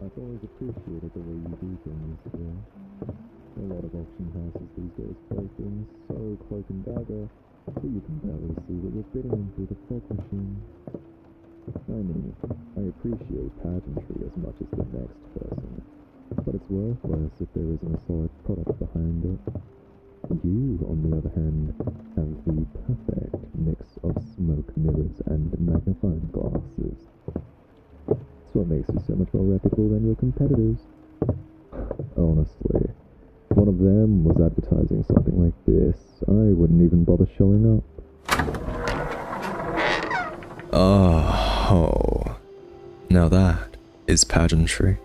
I've always appreciated the way you do things here. A lot of auction houses these days play things so cloak and dagger that you can barely see what you're bidding in through the fog machine. I mean, I appreciate pageantry as much as the next person, but it's worthless if there isn't a solid product behind it. You, on the other hand, have the perfect mix of smoke mirrors and magnifying glasses. It's what makes you so much more reputable than your competitors. Honestly, if one of them was advertising something like this, I wouldn't even bother showing up. Oh, now that is pageantry.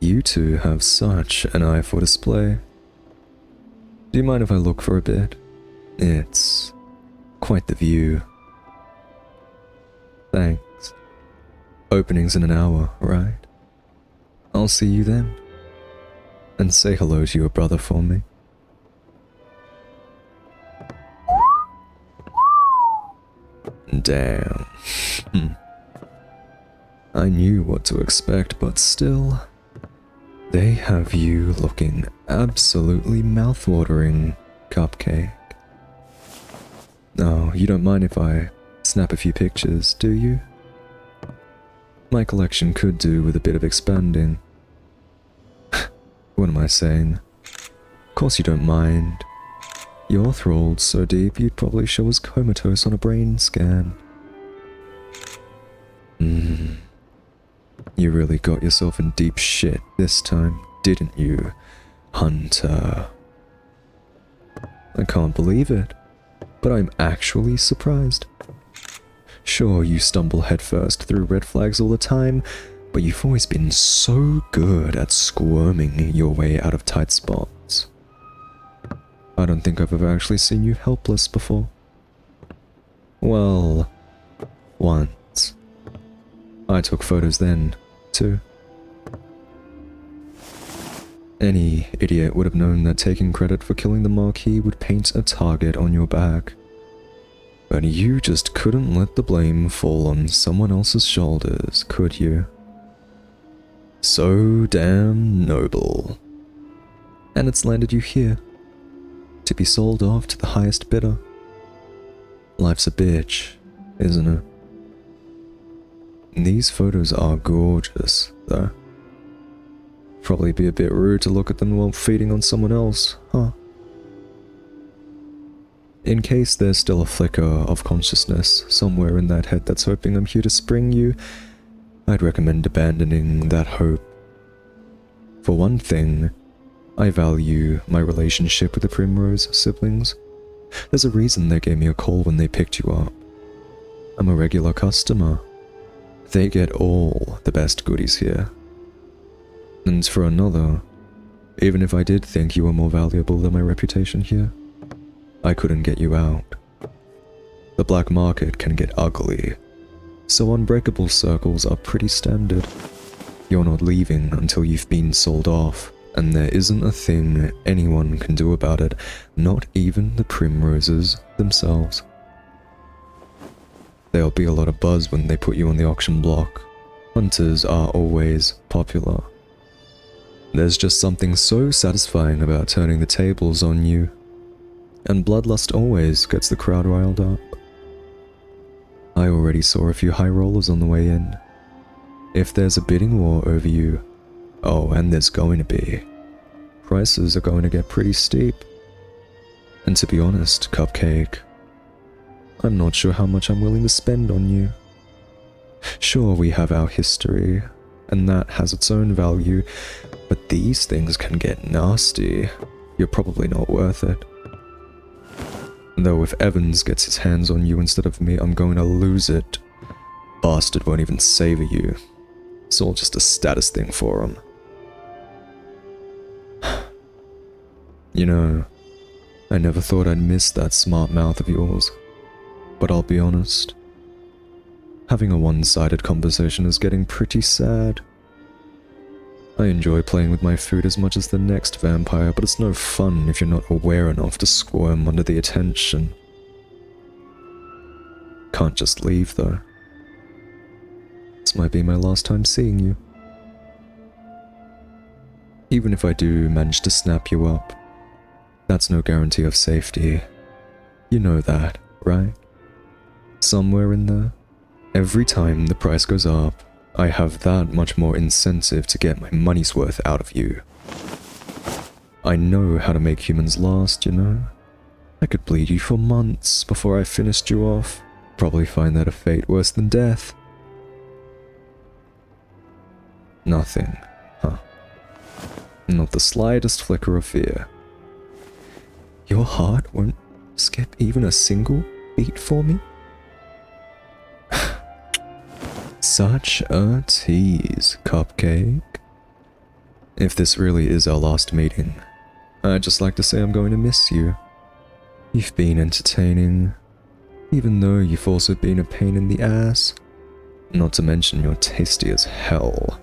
You two have such an eye for display. Do you mind if I look for a bit? It's quite the view. Thanks. Opening's in an hour, right? I'll see you then. And say hello to your brother for me. Damn. I knew what to expect, but still, they have you looking absolutely mouth-watering, Cupcake. Oh, you don't mind if I snap a few pictures, do you? My collection could do with a bit of expanding. What am I saying? Of course you don't mind. You're thralled so deep you'd probably show us comatose on a brain scan. You really got yourself in deep shit this time, didn't you, Hunter? I can't believe it, but I'm actually surprised. Sure, you stumble headfirst through red flags all the time, but you've always been so good at squirming your way out of tight spots. I don't think I've ever actually seen you helpless before. Well, once. I took photos then, too. Any idiot would have known that taking credit for killing the Marquis would paint a target on your back. But you just couldn't let the blame fall on someone else's shoulders, could you? So damn noble. And it's landed you here, to be sold off to the highest bidder. Life's a bitch, isn't it? These photos are gorgeous, though. Probably be a bit rude to look at them while feeding on someone else, huh? In case there's still a flicker of consciousness somewhere in that head that's hoping I'm here to spring you, I'd recommend abandoning that hope. For one thing, I value my relationship with the Primrose siblings. There's a reason they gave me a call when they picked you up. I'm a regular customer. They get all the best goodies here. And for another, even if I did think you were more valuable than my reputation here, I couldn't get you out. The black market can get ugly, so unbreakable circles are pretty standard. You're not leaving until you've been sold off, and there isn't a thing anyone can do about it, not even the Primroses themselves. There'll be a lot of buzz when they put you on the auction block. Hunters are always popular. There's just something so satisfying about turning the tables on you, and bloodlust always gets the crowd riled up. I already saw a few high rollers on the way in. If there's a bidding war over you, oh, and there's going to be, prices are going to get pretty steep. And to be honest, Cupcake, I'm not sure how much I'm willing to spend on you. Sure, we have our history, and that has its own value, but these things can get nasty. You're probably not worth it. Though if Evans gets his hands on you instead of me, I'm going to lose it. Bastard won't even savor you. It's all just a status thing for him. You know, I never thought I'd miss that smart mouth of yours. But I'll be honest, having a one-sided conversation is getting pretty sad. I enjoy playing with my food as much as the next vampire, but it's no fun if you're not aware enough to squirm under the attention. Can't just leave, though. This might be my last time seeing you. Even if I do manage to snap you up, that's no guarantee of safety. You know that, right? Somewhere in there, every time the price goes up, I have that much more incentive to get my money's worth out of you. I know how to make humans last, you know? I could bleed you for months before I finished you off. Probably find that a fate worse than death. Nothing, huh? Not the slightest flicker of fear. Your heart won't skip even a single beat for me? Such a tease, Cupcake. If this really is our last meeting, I'd just like to say I'm going to miss you. You've been entertaining, even though you've also been a pain in the ass. Not to mention you're tasty as hell.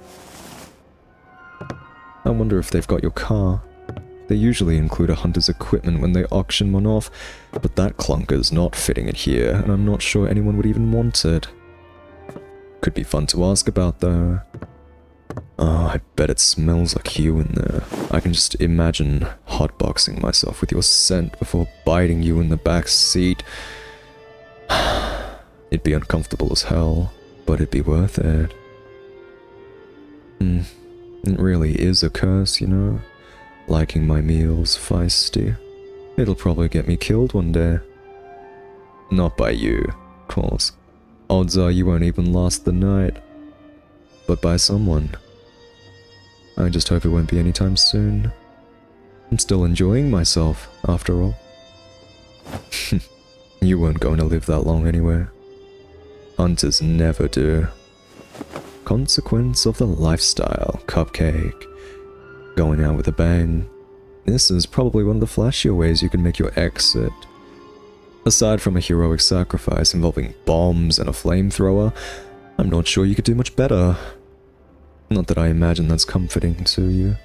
I wonder if they've got your car. They usually include a hunter's equipment when they auction one off, but that clunker's not fitting it here, and I'm not sure anyone would even want it. Could be fun to ask about though. Oh, I bet it smells like you in there. I can just imagine hotboxing myself with your scent before biting you in the back seat. It'd be uncomfortable as hell, but it'd be worth it. It really is a curse, you know? Liking my meals feisty. It'll probably get me killed one day. Not by you, of course. Odds are you won't even last the night. But by someone. I just hope it won't be anytime soon. I'm still enjoying myself, after all. You weren't going to live that long anyway. Hunters never do. Consequence of the lifestyle, Cupcake. Going out with a bang. This is probably one of the flashier ways you can make your exit. Aside from a heroic sacrifice involving bombs and a flamethrower, I'm not sure you could do much better. Not that I imagine that's comforting to you.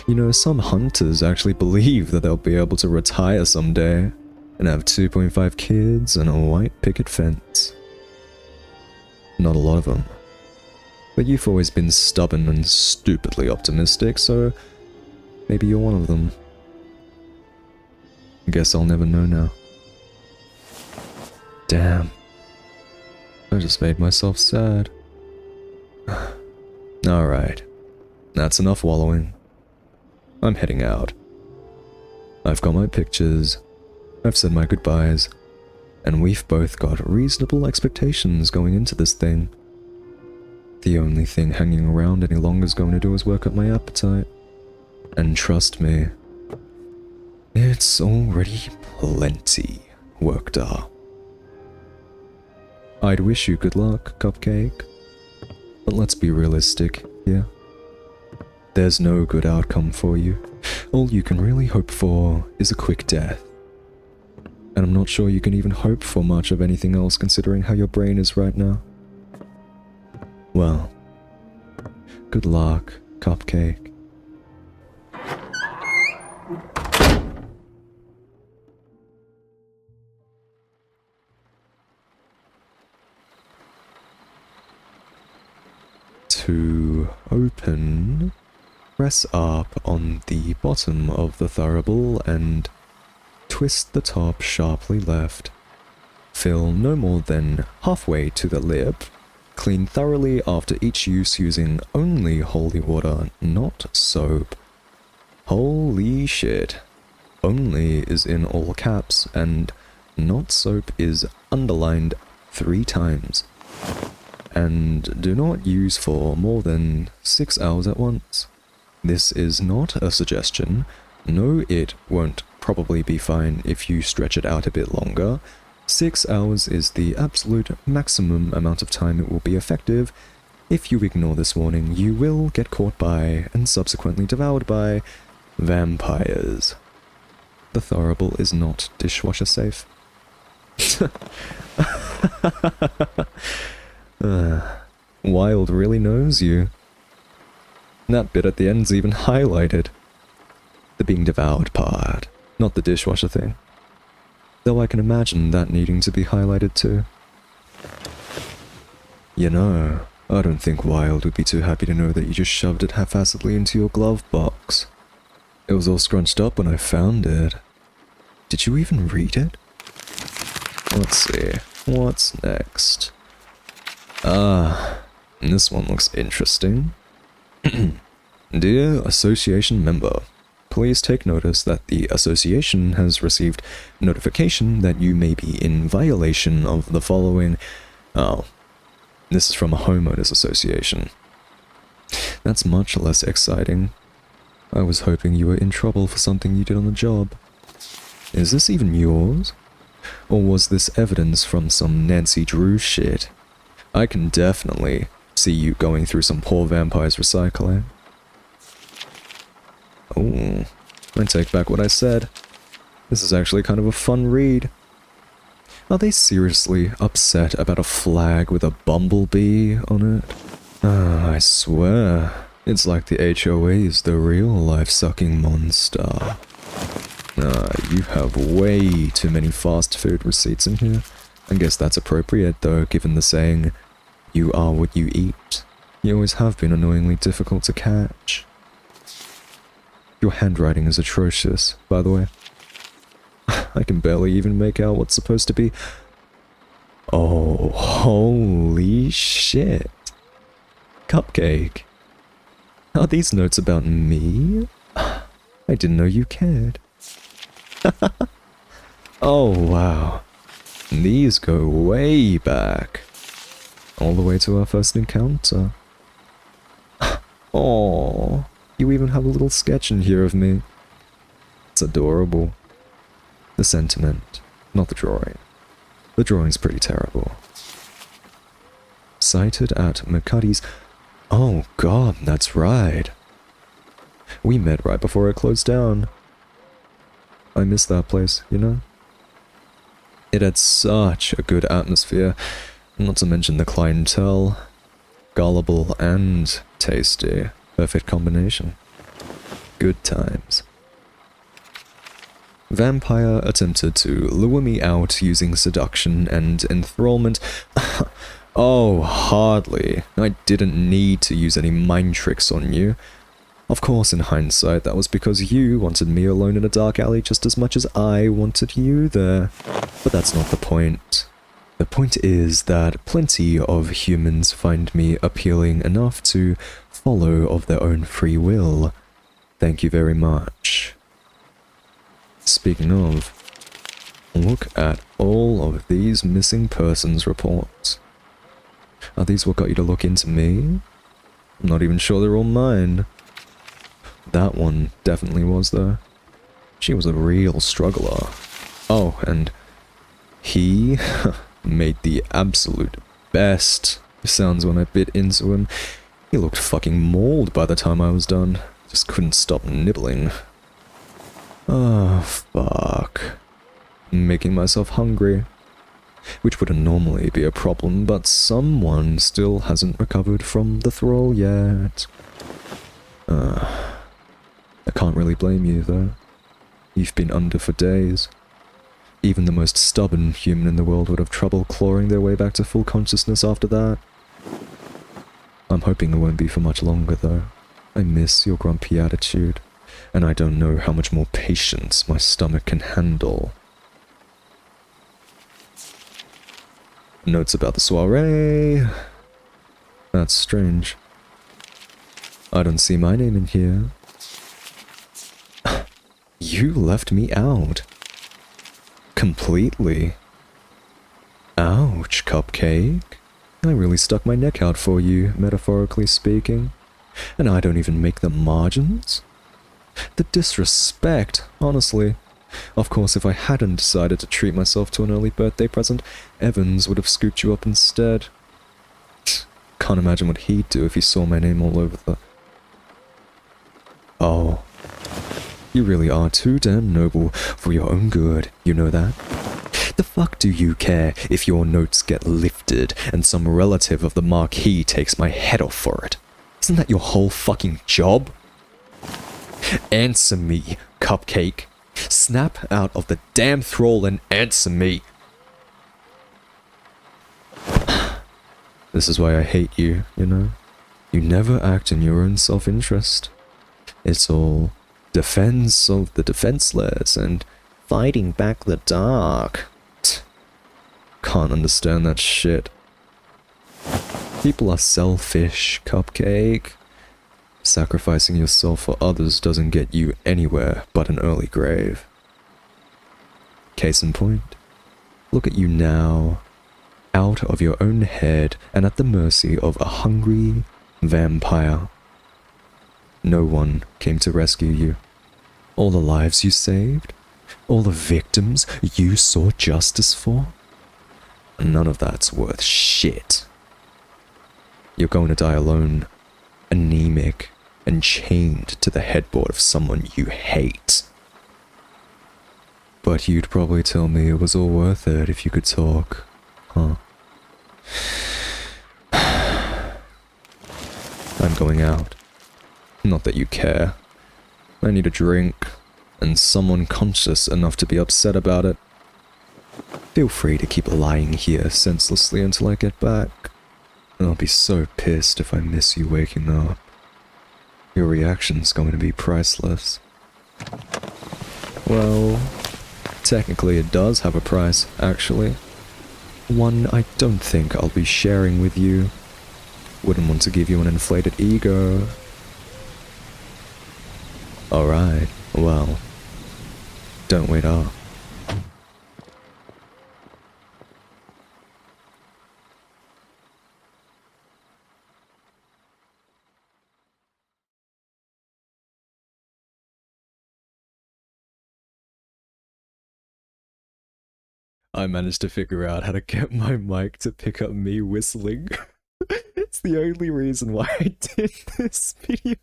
You know, some hunters actually believe that they'll be able to retire someday and have 2.5 kids and a white picket fence. Not a lot of them. But you've always been stubborn and stupidly optimistic, so maybe you're one of them. Guess I'll never know now. Damn. I just made myself sad. Alright. That's enough wallowing. I'm heading out. I've got my pictures, I've said my goodbyes, and we've both got reasonable expectations going into this thing. The only thing hanging around any longer is going to do is work up my appetite. And trust me, it's already plenty worked up. I'd wish you good luck, Cupcake. But let's be realistic here. There's no good outcome for you. All you can really hope for is a quick death. And I'm not sure you can even hope for much of anything else considering how your brain is right now. Well, good luck, Cupcake. To open, press up on the bottom of the thurible and twist the top sharply left. Fill no more than halfway to the lip. Clean thoroughly after each use using only holy water, not soap. Holy shit. Only is in all caps and not soap is underlined 3 times. And do not use for more than 6 hours at once. This is not a suggestion. No, it won't probably be fine if you stretch it out a bit longer. 6 hours is the absolute maximum amount of time it will be effective. If you ignore this warning, you will get caught by, and subsequently devoured by, vampires. The thurible is not dishwasher safe. Wild really knows you. That bit at the end's even highlighted. The being devoured part, not the dishwasher thing. Though I can imagine that needing to be highlighted too. You know, I don't think Wild would be too happy to know that you just shoved it haphazardly into your glove box. It was all scrunched up when I found it. Did you even read it? Let's see. What's next? This one looks interesting. Dear Association Member, please take notice that the Association has received notification that you may be in violation of the following... Oh, this is from a homeowners association. That's much less exciting. I was hoping you were in trouble for something you did on the job. Is this even yours? Or was this evidence from some Nancy Drew shit? I can definitely see you going through some poor vampire's recycling. Oh, I take back what I said. This is actually kind of a fun read. Are they seriously upset about a flag with a bumblebee on it? I swear, it's like the HOA is the real life-sucking monster. You have way too many fast food receipts in here. I guess that's appropriate though, given the saying, you are what you eat. You always have been annoyingly difficult to catch. Your handwriting is atrocious, by the way. I can barely even make out what's supposed to be... Oh, holy shit. Cupcake. Are these notes about me? I didn't know you cared. Oh, wow. These go way back. All the way to our first encounter. Oh, you even have a little sketch in here of me. It's adorable. The sentiment, not the drawing. The drawing's pretty terrible. Sighted at McCuddy's... Oh god, that's right. We met right before it closed down. I miss that place, you know? It had such a good atmosphere, not to mention the clientele. Gullible and tasty. Perfect combination. Good times. Vampire attempted to lure me out using seduction and enthrallment. Oh, hardly. I didn't need to use any mind tricks on you. Of course, in hindsight, that was because you wanted me alone in a dark alley just as much as I wanted you there. But that's not the point. The point is that plenty of humans find me appealing enough to follow of their own free will. Thank you very much. Speaking of, look at all of these missing persons reports. Are these what got you to look into me? I'm not even sure they're all mine. That one definitely was, though. She was a real struggler. Oh, and he made the absolute best sounds when I bit into him. He looked fucking mauled by the time I was done. Just couldn't stop nibbling. Oh, fuck. Making myself hungry. Which wouldn't normally be a problem, but someone still hasn't recovered from the thrall yet. I can't really blame you, though. You've been under for days. Even the most stubborn human in the world would have trouble clawing their way back to full consciousness after that. I'm hoping it won't be for much longer, though. I miss your grumpy attitude, and I don't know how much more patience my stomach can handle. Notes about the soiree. That's strange. I don't see my name in here. You left me out. Completely. Ouch, Cupcake. I really stuck my neck out for you, metaphorically speaking. And I don't even make the margins? The disrespect, honestly. Of course, if I hadn't decided to treat myself to an early birthday present, Evans would have scooped you up instead. Can't imagine what he'd do if he saw my name all over the... Oh. You really are too damn noble for your own good, you know that? The fuck do you care if your notes get lifted and some relative of the Marquis takes my head off for it? Isn't that your whole fucking job? Answer me, Cupcake. Snap out of the damn thrall and answer me. This is why I hate you, you know? You never act in your own self-interest. It's all defense of the defenseless and fighting back the dark. Can't understand that shit. People are selfish, Cupcake. Sacrificing yourself for others doesn't get you anywhere but an early grave. Case in point, look at you now, out of your own head and at the mercy of a hungry vampire. No one came to rescue you. All the lives you saved, all the victims you sought justice for, none of that's worth shit. You're going to die alone, anemic and chained to the headboard of someone you hate. But you'd probably tell me it was all worth it if you could talk, huh? I'm going out. Not that you care. I need a drink, and someone conscious enough to be upset about it. Feel free to keep lying here senselessly until I get back. I'll be so pissed if I miss you waking up. Your reaction's going to be priceless. Well, technically it does have a price, actually. One I don't think I'll be sharing with you. Wouldn't want to give you an inflated ego. Alright, well, don't wait up. I managed to figure out how to get my mic to pick up me whistling. It's the only reason why I did this video.